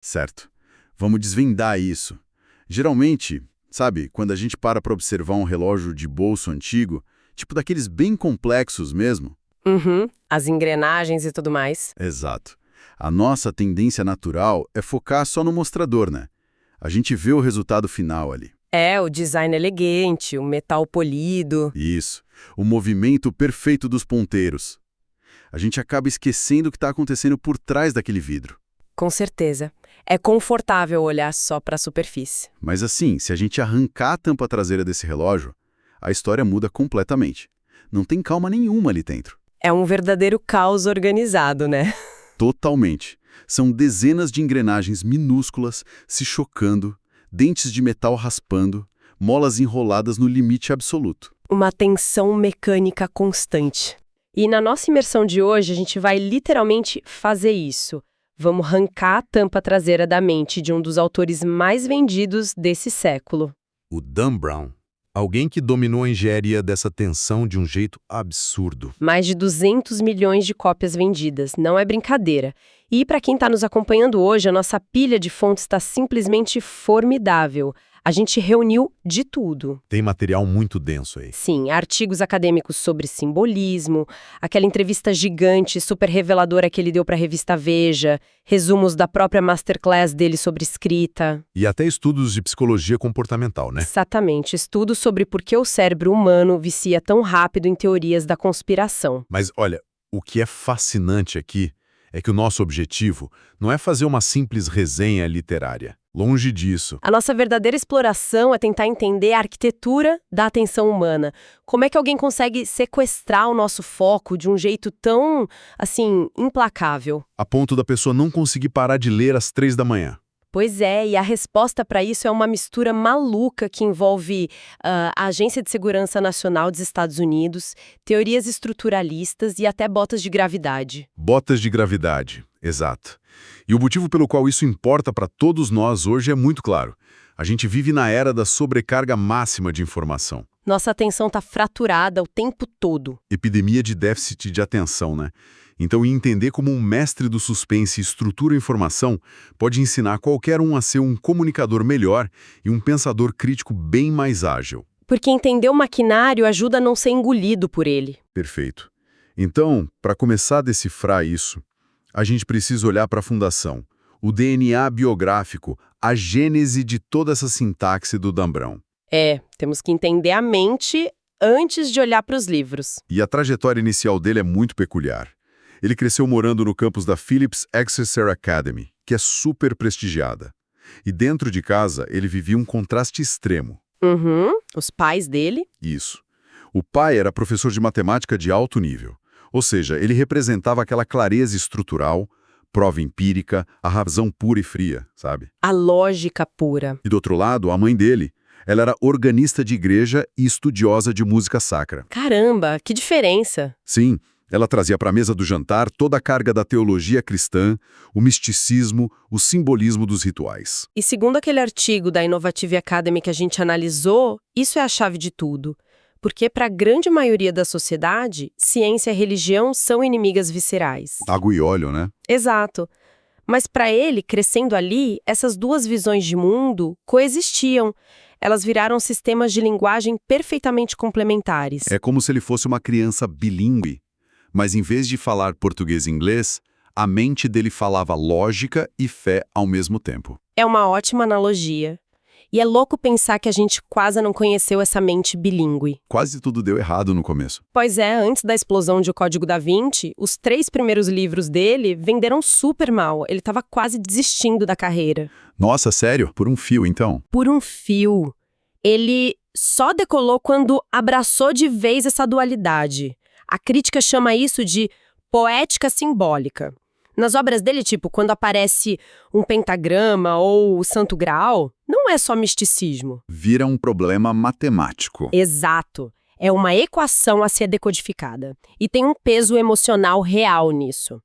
Certo. Vamos desvendar isso. Geralmente, sabe, quando a gente para observar um relógio de bolso antigo, tipo daqueles bem complexos mesmo. Uhum, as engrenagens e tudo mais. Exato. A nossa tendência natural é focar só no mostrador, né? A gente vê o resultado final ali. É, o design elegante, o metal polido. Isso. O movimento perfeito dos ponteiros. A gente acaba esquecendo o que está acontecendo por trás daquele vidro. Com certeza. É confortável olhar só para a superfície. Mas assim, se a gente arrancar a tampa traseira desse relógio, a história muda completamente. Não tem calma nenhuma ali dentro. É um verdadeiro caos organizado, né? Totalmente. São dezenas de engrenagens minúsculas se chocando, dentes de metal raspando, molas enroladas no limite absoluto. Uma tensão mecânica constante. E na nossa imersão de hoje, a gente vai literalmente fazer isso. Vamos arrancar a tampa traseira da mente de um dos autores mais vendidos desse século. O Dan Brown. Alguém que dominou a engenharia dessa tensão de um jeito absurdo. Mais de 200 milhões de cópias vendidas, não é brincadeira. E para quem está nos acompanhando hoje, a nossa pilha de fontes está simplesmente formidável. A gente reuniu de tudo. Tem material muito denso aí. Sim, artigos acadêmicos sobre simbolismo, aquela entrevista gigante, super reveladora que ele deu para a revista Veja, resumos da própria masterclass dele sobre escrita. E até estudos de psicologia comportamental, né? Exatamente, estudos sobre por que o cérebro humano vicia tão rápido em teorias da conspiração. Mas olha, o que é fascinante aqui é que o nosso objetivo não é fazer uma simples resenha literária. Longe disso. A nossa verdadeira exploração é tentar entender a arquitetura da atenção humana. Como é que alguém consegue sequestrar o nosso foco de um jeito tão, assim, implacável? A ponto da pessoa não conseguir parar de ler às 3 da manhã. Pois é, e a resposta para isso é uma mistura maluca que envolve a Agência de Segurança Nacional dos Estados Unidos, teorias estruturalistas e até botas de gravidade. Botas de gravidade, exato. E o motivo pelo qual isso importa para todos nós hoje é muito claro. A gente vive na era da sobrecarga máxima de informação. Nossa atenção está fraturada o tempo todo. Epidemia de déficit de atenção, né? Então, entender como um mestre do suspense estrutura a informação pode ensinar qualquer um a ser um comunicador melhor e um pensador crítico bem mais ágil. Porque entender o maquinário ajuda a não ser engolido por ele. Perfeito. Então, para começar a decifrar isso, a gente precisa olhar para a fundação, o DNA biográfico, a gênese de toda essa sintaxe do Dan Brown. Temos que entender a mente antes de olhar para os livros. E a trajetória inicial dele é muito peculiar. Ele cresceu morando no campus da Phillips Exeter Academy, que é super prestigiada. E dentro de casa, ele vivia um contraste extremo. Os pais dele. Isso. O pai era professor de matemática de alto nível. Ou seja, ele representava aquela clareza estrutural, prova empírica, a razão pura e fria, sabe? A lógica pura. E do outro lado, a mãe dele. Ela era organista de igreja e estudiosa de música sacra. Caramba, que diferença. Sim, ela trazia para a mesa do jantar toda a carga da teologia cristã, o misticismo, o simbolismo dos rituais. E segundo aquele artigo da Innovative Academy que a gente analisou, isso é a chave de tudo. Porque para a grande maioria da sociedade, ciência e religião são inimigas viscerais. Água e óleo, né? Exato. Mas para ele, crescendo ali, essas duas visões de mundo coexistiam. Elas viraram sistemas de linguagem perfeitamente complementares. É como se ele fosse uma criança bilíngue, mas em vez de falar português e inglês, a mente dele falava lógica e fé ao mesmo tempo. É uma ótima analogia. E é louco pensar que a gente quase não conheceu essa mente bilíngue. Quase tudo deu errado no começo. Pois é, antes da explosão de O Código da Vinci, os 3 primeiros livros dele venderam super mal. Ele estava quase desistindo da carreira. Nossa, sério? Por um fio, então? Por um fio. Ele só decolou quando abraçou de vez essa dualidade. A crítica chama isso de poética simbólica. Nas obras dele, tipo, quando aparece um pentagrama ou o Santo Graal, não é só misticismo. Vira um problema matemático. Exato. É uma equação a ser decodificada. E tem um peso emocional real nisso.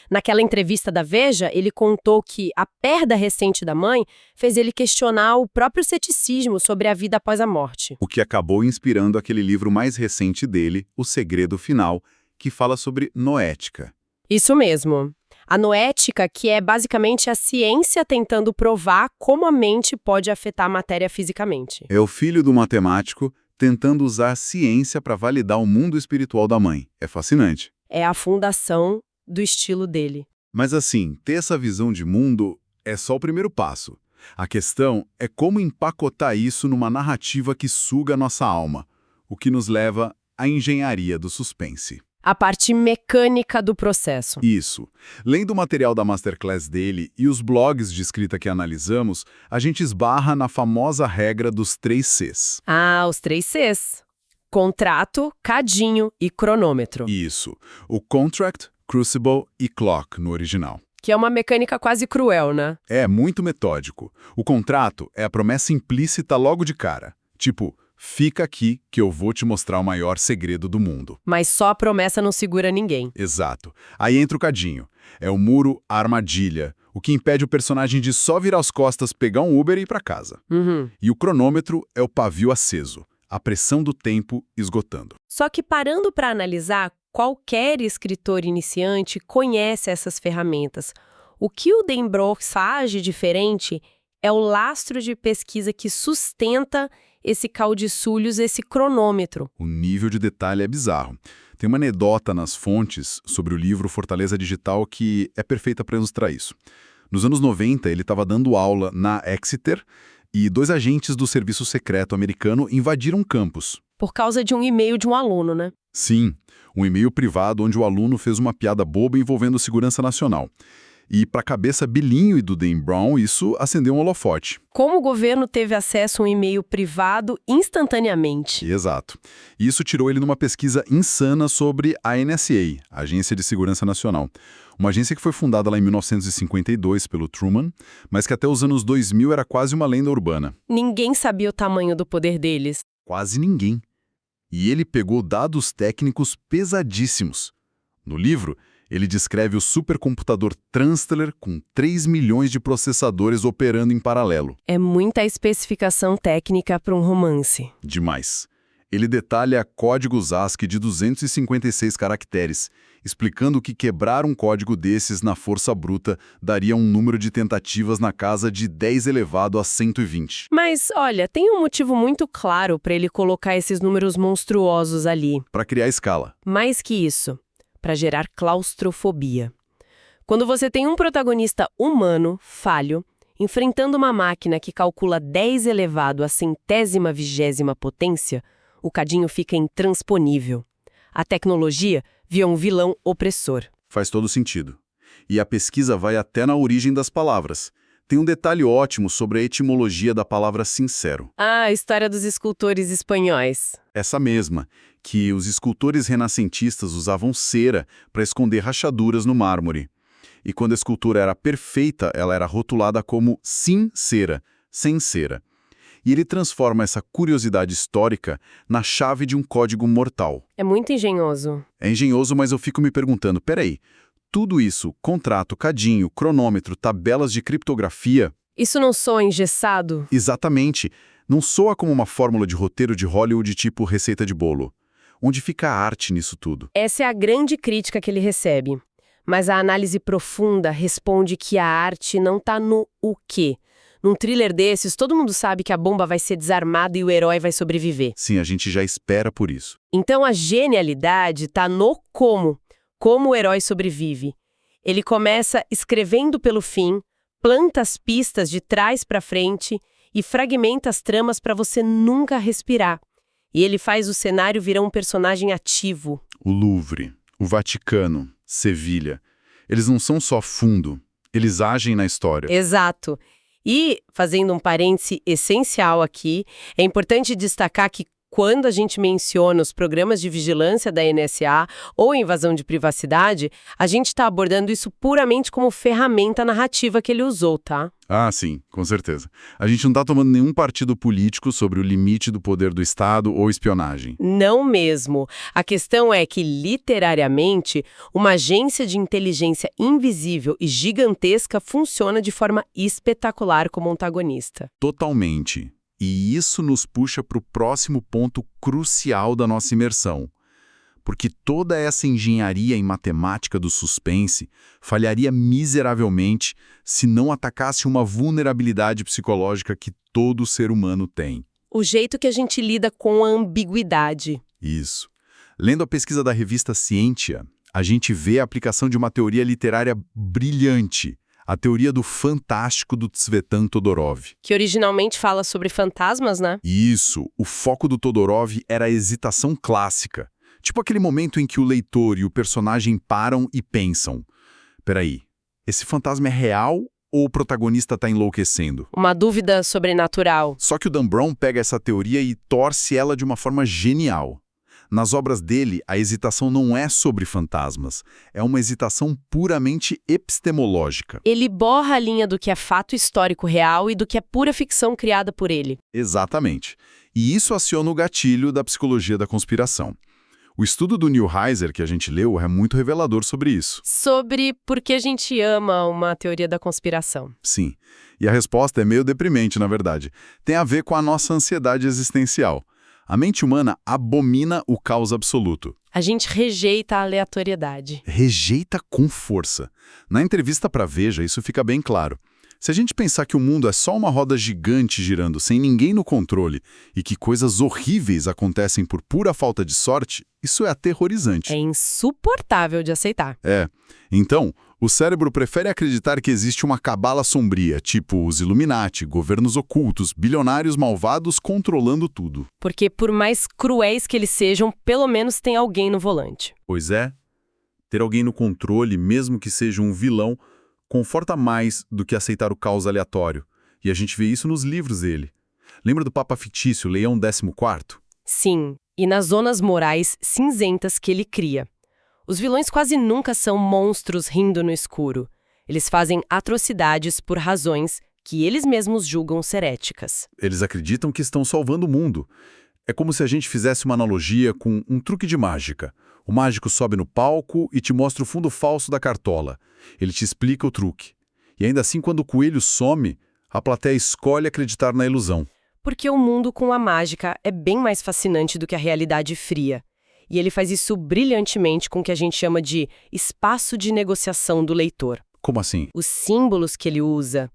Naquela entrevista da Veja, ele contou que a perda recente da mãe fez ele questionar o próprio ceticismo sobre a vida após a morte. O que acabou inspirando aquele livro mais recente dele, O Segredo Final, que fala sobre noética. Isso mesmo. A noética, que é basicamente a ciência tentando provar como a mente pode afetar a matéria fisicamente. É o filho do matemático tentando usar a ciência para validar o mundo espiritual da mãe. É fascinante. É a fundação do estilo dele. Mas assim, ter essa visão de mundo é só o primeiro passo. A questão é como empacotar isso numa narrativa que suga a nossa alma, o que nos leva à engenharia do suspense. A parte mecânica do processo. Isso. Lendo o material da masterclass dele e os blogs de escrita que analisamos, a gente esbarra na famosa regra dos 3 Cs. Ah, os 3 Cs. Contrato, cadinho e cronômetro. Isso. O Contract, Crucible e Clock no original. Que é uma mecânica quase cruel, né? É muito metódico. O contrato é a promessa implícita logo de cara. Tipo, fica aqui que eu vou te mostrar o maior segredo do mundo. Mas só a promessa não segura ninguém. Exato. Aí entra o cadinho. É o muro, a armadilha, o que impede o personagem de só virar as costas, pegar um Uber e ir pra casa. E o cronômetro é o pavio aceso, a pressão do tempo esgotando. Só que parando para analisar, qualquer escritor iniciante conhece essas ferramentas. O que o Dan Brown faz de diferente é o lastro de pesquisa que sustenta esse caudilhos, esse cronômetro. O nível de detalhe é bizarro. Tem uma anedota nas fontes sobre o livro Fortaleza Digital que é perfeita para ilustrar isso. Nos anos 90, ele estava dando aula na Exeter e 2 agentes do serviço secreto americano invadiram o campus. Por causa de um e-mail de um aluno, né? Sim, um e-mail privado onde o aluno fez uma piada boba envolvendo segurança nacional. E para a cabeça bilingue e do Dan Brown, isso acendeu um holofote. Como o governo teve acesso a um e-mail privado instantaneamente? Exato. E isso tirou ele numa pesquisa insana sobre a NSA, a Agência de Segurança Nacional. Uma agência que foi fundada lá em 1952 pelo Truman, mas que até os anos 2000 era quase uma lenda urbana. Ninguém sabia o tamanho do poder deles. Quase ninguém. E ele pegou dados técnicos pesadíssimos. No livro, ele descreve o supercomputador Transtellar com 3 milhões de processadores operando em paralelo. É muita especificação técnica para um romance. Demais. Ele detalha códigos ASCII de 256 caracteres, explicando que quebrar um código desses na força bruta daria um número de tentativas na casa de 10 elevado a 120. Mas, olha, tem um motivo muito claro para ele colocar esses números monstruosos ali. Para criar escala. Mais que isso, para gerar claustrofobia. Quando você tem um protagonista humano, falho, enfrentando uma máquina que calcula 10 elevado a 100ª potência, o cadinho fica intransponível. A tecnologia vira um vilão opressor. Faz todo sentido. E a pesquisa vai até na origem das palavras. Tem um detalhe ótimo sobre a etimologia da palavra sincero. Ah, a história dos escultores espanhóis. Essa mesma, que os escultores renascentistas usavam cera para esconder rachaduras no mármore. E quando a escultura era perfeita, ela era rotulada como sincera, sem cera. E ele transforma essa curiosidade histórica na chave de um código mortal. É muito engenhoso. É engenhoso, mas eu fico me perguntando, peraí, tudo isso, contrato, cadinho, cronômetro, tabelas de criptografia... Isso não soa engessado? Exatamente. Não soa como uma fórmula de roteiro de Hollywood tipo receita de bolo. Onde fica a arte nisso tudo? Essa é a grande crítica que ele recebe. Mas a análise profunda responde que a arte não está no o quê. Num thriller desses, todo mundo sabe que a bomba vai ser desarmada e o herói vai sobreviver. Sim, a gente já espera por isso. Então a genialidade está no como. Como o herói sobrevive. Ele começa escrevendo pelo fim, planta as pistas de trás para frente e fragmenta as tramas para você nunca respirar. E ele faz o cenário virar um personagem ativo. O Louvre, o Vaticano, Sevilha. Eles não são só fundo, eles agem na história. Exato. E, fazendo um parêntese essencial aqui, é importante destacar que quando a gente menciona os programas de vigilância da NSA ou invasão de privacidade, a gente está abordando isso puramente como ferramenta narrativa que ele usou, tá? Ah, sim, com certeza. A gente não está tomando nenhum partido político sobre o limite do poder do Estado ou espionagem. Não mesmo. A questão é que, literariamente, uma agência de inteligência invisível e gigantesca funciona de forma espetacular como antagonista. Totalmente. E isso nos puxa para o próximo ponto crucial da nossa imersão. porque toda essa engenharia em matemática do suspense falharia miseravelmente se não atacasse uma vulnerabilidade psicológica que todo ser humano tem. O jeito que a gente lida com a ambiguidade. Isso. Lendo a pesquisa da revista Scientia, a gente vê a aplicação de uma teoria literária brilhante, a teoria do fantástico do Tsvetan Todorov. Que originalmente fala sobre fantasmas, né? Isso, o foco do Todorov era a hesitação clássica. Tipo aquele momento em que o leitor e o personagem param e pensam: peraí, esse fantasma é real ou o protagonista está enlouquecendo? Uma dúvida sobrenatural. Só que o Dan Brown pega essa teoria e torce ela de uma forma genial. Nas obras dele, a hesitação não é sobre fantasmas, é uma hesitação puramente epistemológica. Ele borra a linha do que é fato histórico real e do que é pura ficção criada por ele. Exatamente. E isso aciona o gatilho da psicologia da conspiração. O estudo do Neil Heiser que a gente leu é muito revelador sobre isso. Sobre por que a gente ama uma teoria da conspiração. Sim. E a resposta é meio deprimente, na verdade. Tem a ver com a nossa ansiedade existencial. A mente humana abomina o caos absoluto. A gente rejeita a aleatoriedade. Rejeita com força. Na entrevista para Veja, isso fica bem claro. Se a gente pensar que o mundo é só uma roda gigante girando sem ninguém no controle e que coisas horríveis acontecem por pura falta de sorte, isso é aterrorizante. É insuportável de aceitar. É. Então, o cérebro prefere acreditar que existe uma cabala sombria, tipo os Illuminati, governos ocultos, bilionários malvados controlando tudo. Porque por mais cruéis que eles sejam, pelo menos tem alguém no volante. Pois é. Ter alguém no controle, mesmo que seja um vilão, conforta mais do que aceitar o caos aleatório. E a gente vê isso nos livros dele. Lembra do Papa fictício, Leão XIV? Sim, e nas zonas morais cinzentas que ele cria. Os vilões quase nunca são monstros rindo no escuro. Eles fazem atrocidades por razões que eles mesmos julgam ser éticas. Eles acreditam que estão salvando o mundo. É como se a gente fizesse uma analogia com um truque de mágica. O mágico sobe no palco e te mostra o fundo falso da cartola. Ele te explica o truque. E ainda assim, quando o coelho some, a plateia escolhe acreditar na ilusão. Porque o mundo com a mágica é bem mais fascinante do que a realidade fria. E ele faz isso brilhantemente com o que a gente chama de espaço de negociação do leitor. Como assim? Os símbolos que ele usa,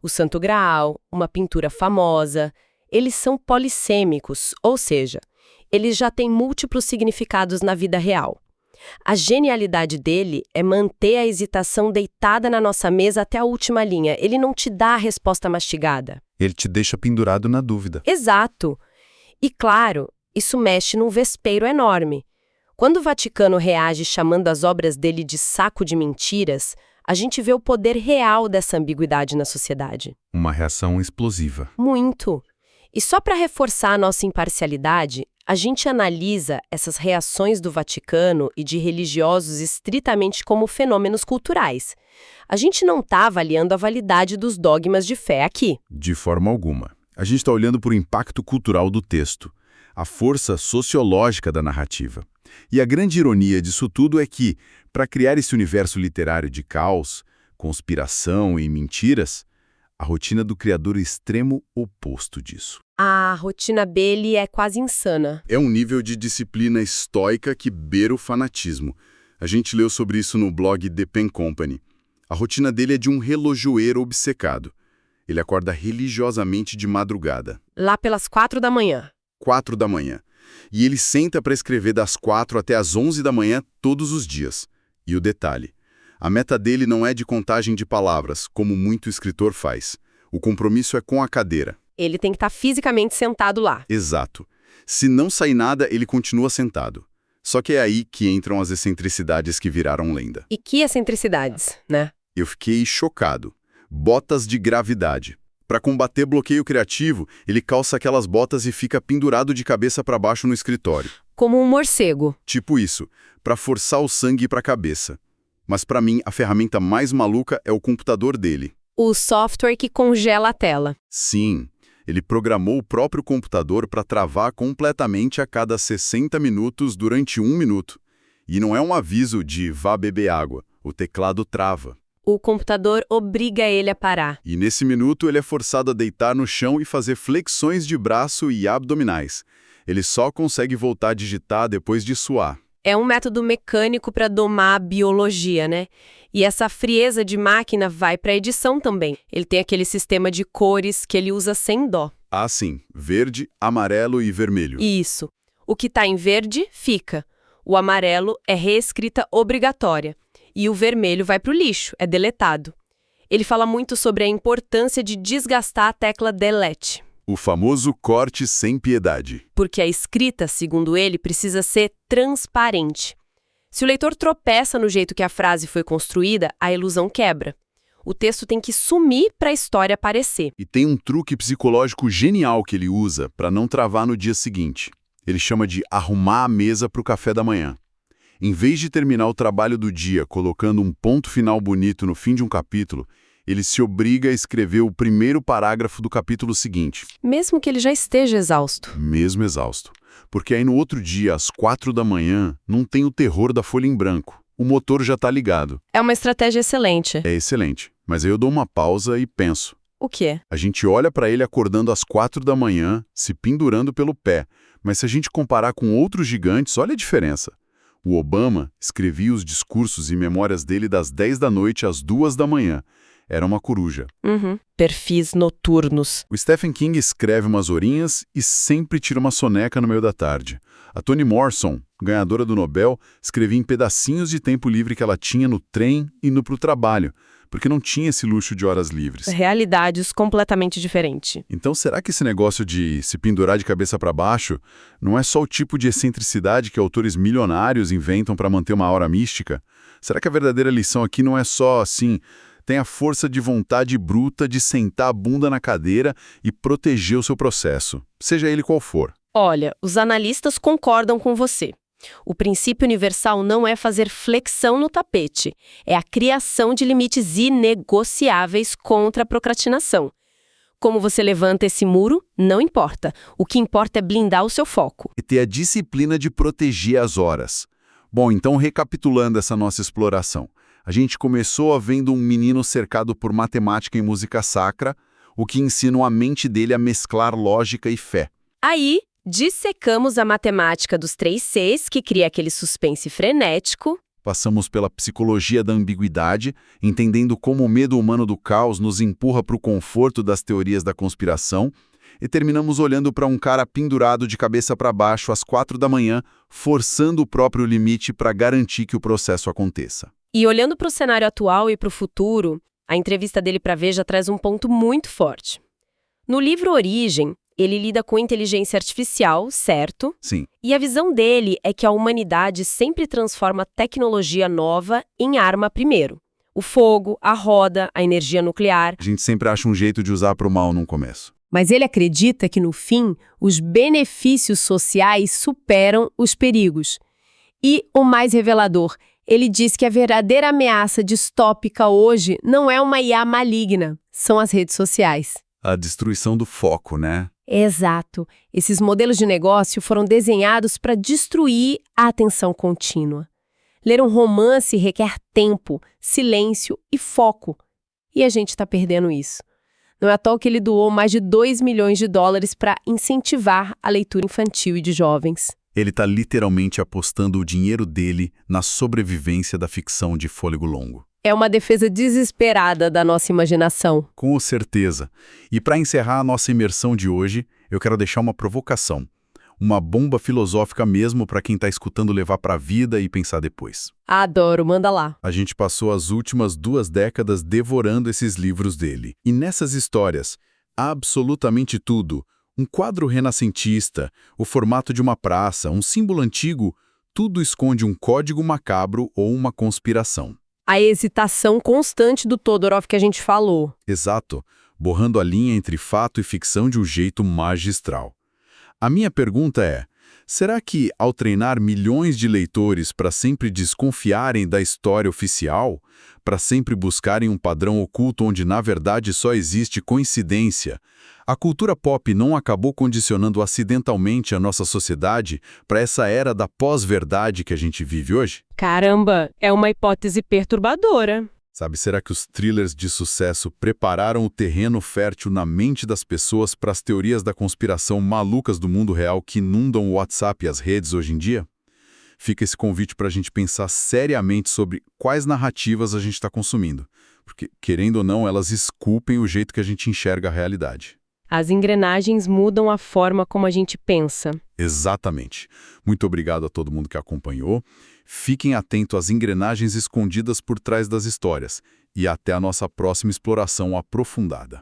o Santo Graal, uma pintura famosa, eles são polissêmicos, ou seja, eles já têm múltiplos significados na vida real. A genialidade dele é manter a hesitação deitada na nossa mesa até a última linha. Ele não te dá a resposta mastigada. Ele te deixa pendurado na dúvida. Exato. E claro, isso mexe num vespeiro enorme. Quando o Vaticano reage chamando as obras dele de saco de mentiras, a gente vê o poder real dessa ambiguidade na sociedade. Uma reação explosiva. Muito. E só para reforçar a nossa imparcialidade, a gente analisa essas reações do Vaticano e de religiosos estritamente como fenômenos culturais. A gente não está avaliando a validade dos dogmas de fé aqui. De forma alguma. A gente está olhando para o impacto cultural do texto, a força sociológica da narrativa. E a grande ironia disso tudo é que, para criar esse universo literário de caos, conspiração e mentiras, a rotina do criador é o extremo oposto disso. A rotina dele é quase insana. É um nível de disciplina estoica que beira o fanatismo. A gente leu sobre isso no blog The Pen Company. A rotina dele é de um relojoeiro obcecado. Ele acorda religiosamente de madrugada. Lá pelas 4 da manhã. 4 da manhã. E ele senta para escrever das 4 até as 11 da manhã todos os dias. E o detalhe, a meta dele não é de contagem de palavras, como muito escritor faz. O compromisso é com a cadeira. Ele tem que estar fisicamente sentado lá. Exato. Se não sair nada, ele continua sentado. Só que é aí que entram as excentricidades que viraram lenda. E que excentricidades, né? Eu fiquei chocado. Botas de gravidade. Para combater bloqueio criativo, ele calça aquelas botas e fica pendurado de cabeça para baixo no escritório. Como um morcego. Tipo isso, para forçar o sangue para a cabeça. Mas para mim, a ferramenta mais maluca é o computador dele. O software que congela a tela. Sim, ele programou o próprio computador para travar completamente a cada 60 minutos durante 1 minuto. E não é um aviso de vá beber água, o teclado trava. O computador obriga ele a parar. E nesse minuto ele é forçado a deitar no chão e fazer flexões de braço e abdominais. Ele só consegue voltar a digitar depois de suar. É um método mecânico para domar a biologia, né? E essa frieza de máquina vai para a edição também. Ele tem aquele sistema de cores que ele usa sem dó. Ah, sim. Verde, amarelo e vermelho. Isso. O que está em verde, fica. O amarelo é reescrita obrigatória. E o vermelho vai para o lixo, é deletado. Ele fala muito sobre a importância de desgastar a tecla delete. O famoso corte sem piedade. Porque a escrita, segundo ele, precisa ser transparente. Se o leitor tropeça no jeito que a frase foi construída, a ilusão quebra. O texto tem que sumir para a história aparecer. E tem um truque psicológico genial que ele usa para não travar no dia seguinte. Ele chama de arrumar a mesa para o café da manhã. Em vez de terminar o trabalho do dia colocando um ponto final bonito no fim de um capítulo, ele se obriga a escrever o primeiro parágrafo do capítulo seguinte. Mesmo que ele já esteja exausto. Mesmo exausto. Porque aí no outro dia, às 4 da manhã, não tem o terror da folha em branco. O motor já está ligado. É uma estratégia excelente. É excelente. Mas aí eu dou uma pausa e penso. O quê? A gente olha para ele acordando às 4 da manhã, se pendurando pelo pé. Mas se a gente comparar com outros gigantes, olha a diferença. O Obama escrevia os discursos e memórias dele das 10 da noite às 2 da manhã. Era uma coruja. Perfis noturnos. O Stephen King escreve umas horinhas e sempre tira uma soneca no meio da tarde. A Toni Morrison, ganhadora do Nobel, escrevia em pedacinhos de tempo livre que ela tinha no trem indo para o trabalho, porque não tinha esse luxo de horas livres. Realidades completamente diferentes. Então, será que esse negócio de se pendurar de cabeça para baixo não é só o tipo de excentricidade que autores milionários inventam para manter uma aura mística? Será que a verdadeira lição aqui não é só, assim, tem a força de vontade bruta de sentar a bunda na cadeira e proteger o seu processo, seja ele qual for? Olha, os analistas concordam com você. O princípio universal não é fazer flexão no tapete, é a criação de limites inegociáveis contra a procrastinação. Como você levanta esse muro, não importa. O que importa é blindar o seu foco. E ter a disciplina de proteger as horas. Bom, então recapitulando essa nossa exploração. A gente começou vendo um menino cercado por matemática e música sacra, o que ensina a mente dele a mesclar lógica e fé. Aí, dissecamos a matemática dos 3 Cs, que cria aquele suspense frenético. Passamos pela psicologia da ambiguidade, entendendo como o medo humano do caos nos empurra para o conforto das teorias da conspiração, e terminamos olhando para um cara pendurado de cabeça para baixo às 4 da manhã, forçando o próprio limite para garantir que o processo aconteça. E olhando para o cenário atual e para o futuro, a entrevista dele para Veja traz um ponto muito forte. No livro Origem, ele lida com inteligência artificial, certo? Sim. E a visão dele é que a humanidade sempre transforma tecnologia nova em arma primeiro. O fogo, a roda, a energia nuclear. A gente sempre acha um jeito de usar para o mal no começo. Mas ele acredita que, no fim, os benefícios sociais superam os perigos. E o mais revelador, ele diz que a verdadeira ameaça distópica hoje não é uma IA maligna, são as redes sociais. A destruição do foco, né? Exato. Esses modelos de negócio foram desenhados para destruir a atenção contínua. Ler um romance requer tempo, silêncio e foco. E a gente está perdendo isso. Não é à toa que ele doou mais de 2 milhões de dólares para incentivar a leitura infantil e de jovens. Ele está literalmente apostando o dinheiro dele na sobrevivência da ficção de fôlego longo. É uma defesa desesperada da nossa imaginação. Com certeza. E para encerrar a nossa imersão de hoje, eu quero deixar uma provocação. Uma bomba filosófica mesmo para quem está escutando levar para a vida e pensar depois. Adoro, manda lá. A gente passou as últimas 2 décadas devorando esses livros dele. E nessas histórias, absolutamente tudo, um quadro renascentista, o formato de uma praça, um símbolo antigo, tudo esconde um código macabro ou uma conspiração. A hesitação constante do Todorov que a gente falou. Exato, borrando a linha entre fato e ficção de um jeito magistral. A minha pergunta é, será que, ao treinar milhões de leitores para sempre desconfiarem da história oficial, para sempre buscarem um padrão oculto onde na verdade só existe coincidência, a cultura pop não acabou condicionando acidentalmente a nossa sociedade para essa era da pós-verdade que a gente vive hoje? Caramba, é uma hipótese perturbadora. Sabe, será que os thrillers de sucesso prepararam o terreno fértil na mente das pessoas para as teorias da conspiração malucas do mundo real que inundam o WhatsApp e as redes hoje em dia? Fica esse convite para a gente pensar seriamente sobre quais narrativas a gente está consumindo. Porque, querendo ou não, elas esculpem o jeito que a gente enxerga a realidade. As engrenagens mudam a forma como a gente pensa. Exatamente. Muito obrigado a todo mundo que acompanhou. Fiquem atentos às engrenagens escondidas por trás das histórias. E até a nossa próxima exploração aprofundada.